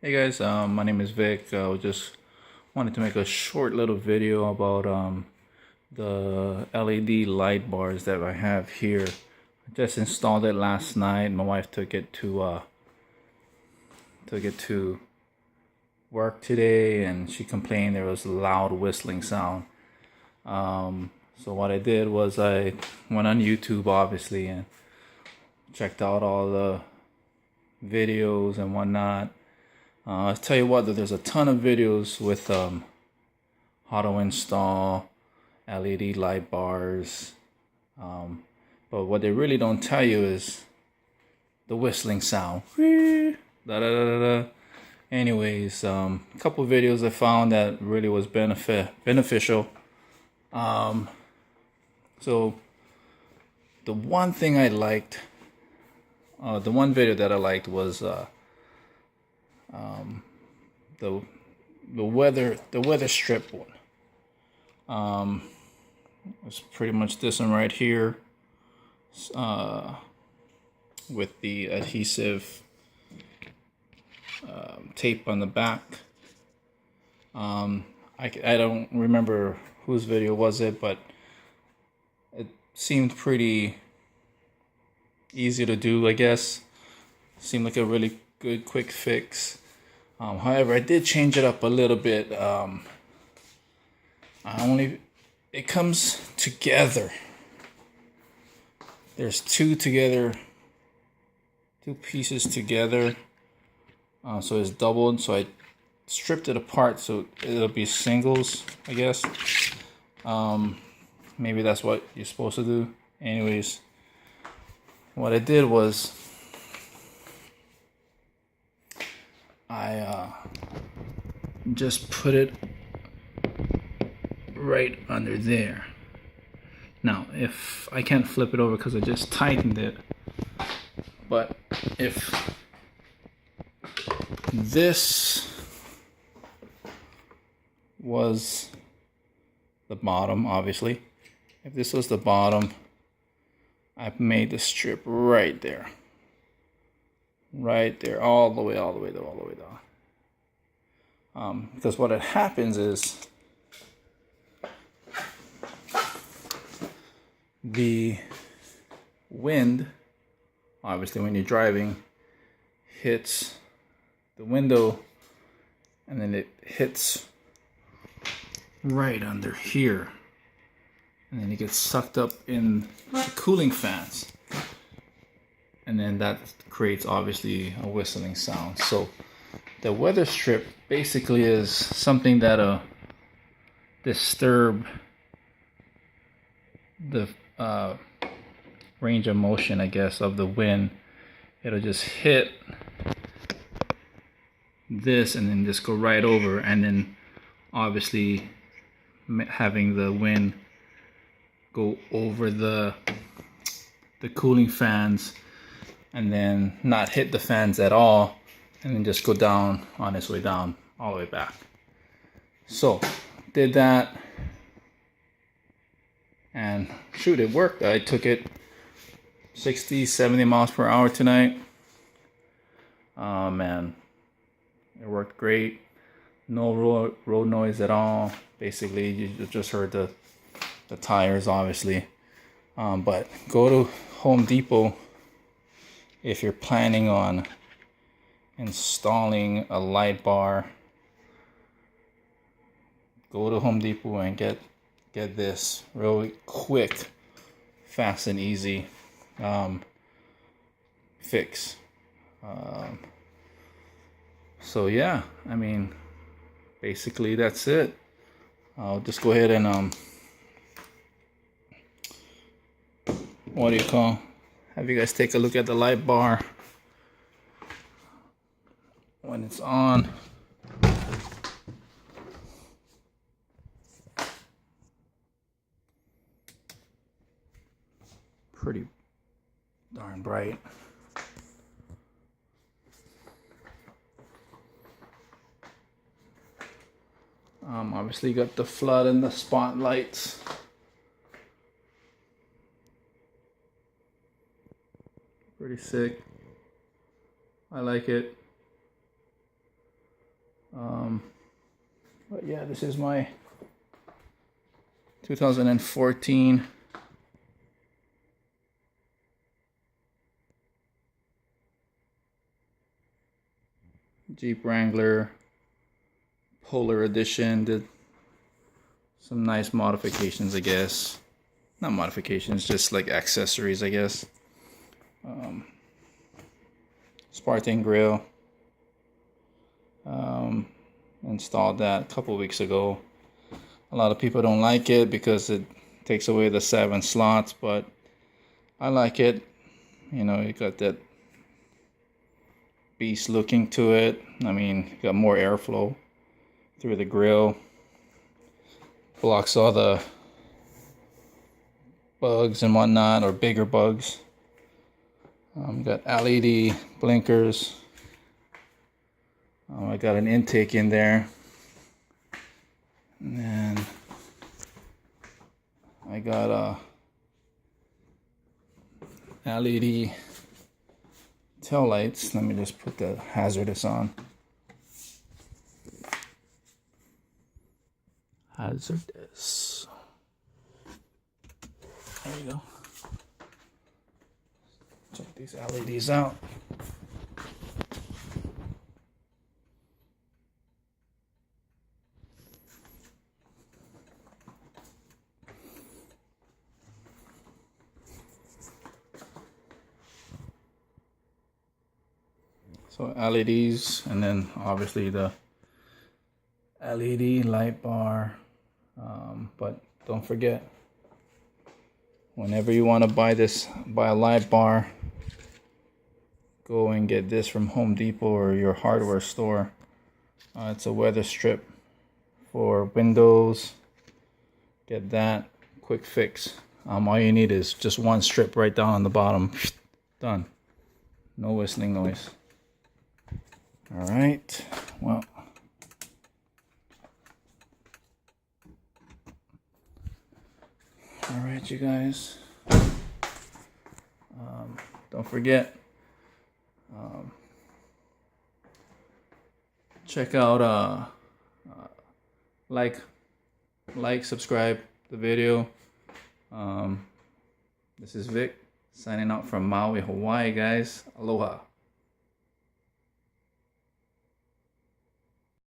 Hey guys, my name is Vic. I just wanted to make a short little video about the LED light bars that I have here. I just installed it last night. My wife took it to work today, and she complained there was a loud whistling sound. So what I did was I went on YouTube, obviously, and checked out all the videos and whatnot. I'll tell you what, there's a ton of videos with how to install LED light bars. But what they really don't tell you is the whistling sound. Da, da, da, da, da. Anyways, a couple videos I found that really was beneficial. So the one thing I liked, the one video that I liked was the weather strip one. It's pretty much this one right here, with the adhesive tape on the back. I don't remember whose video was it, but it seemed pretty easy to do, I guess. Seemed like a really good quick fix. However, I did change it up a little bit. It comes together. There's two pieces together. So it's doubled. So I stripped it apart so it'll be singles, I guess. Maybe that's what you're supposed to do. Anyways, what I did was I just put it right under there. Now, if I can't flip it over because I just tightened it, but if this was the bottom, obviously, if this was the bottom, I've made the strip right there, all the way down. Because what happens is the wind, obviously when you're driving, hits the window, and then it hits right under here, and then it gets sucked up in the cooling fans, and then that creates obviously a whistling sound. So the weather strip basically is something that'll disturb the range of motion, I guess, of the wind. It'll just hit this and then just go right over, and then obviously having the wind go over the cooling fans and then not hit the fans at all, and then just go down on its way down all the way back. So did that, and shoot, it worked. I took it 60-70 miles per hour tonight. Oh man, it worked great. No road noise at all. Basically, you just heard the tires, obviously. But go to Home Depot if you're planning on installing a light bar. Go to Home Depot and get this really quick, fast and easy fix. So yeah, I mean, basically that's it. I'll just go ahead and have you guys take a look at the light bar when it's on. Pretty darn bright. Obviously you got the flood and the spotlights. Pretty sick. I like it. But yeah, this is my 2014 Jeep Wrangler Polar Edition. Did some nice modifications, I guess. Not modifications, just like accessories, I guess. Spartan grill. Installed that a couple weeks ago. A lot of people don't like it because it takes away the 7 slots, but I like it. You know, you got that beast looking to it. I mean, you got more airflow through the grill. Blocks all the bugs and whatnot, or bigger bugs. Got LED blinkers. I got an intake in there, and then I got LED tail lights. Let me just put the hazardous on. Hazardous. There you go. Check these LEDs out. So LEDs, and then obviously the LED light bar. But don't forget, whenever you want to buy a light bar, go and get this from Home Depot or your hardware store. It's a weather strip for windows. Get that, quick fix. All you need is just one strip right down on the bottom. Done. No whistling noise. All right, well, all right, you guys, don't forget, check out, like, subscribe the video. This is Vic signing out from Maui, Hawaii, guys. Aloha.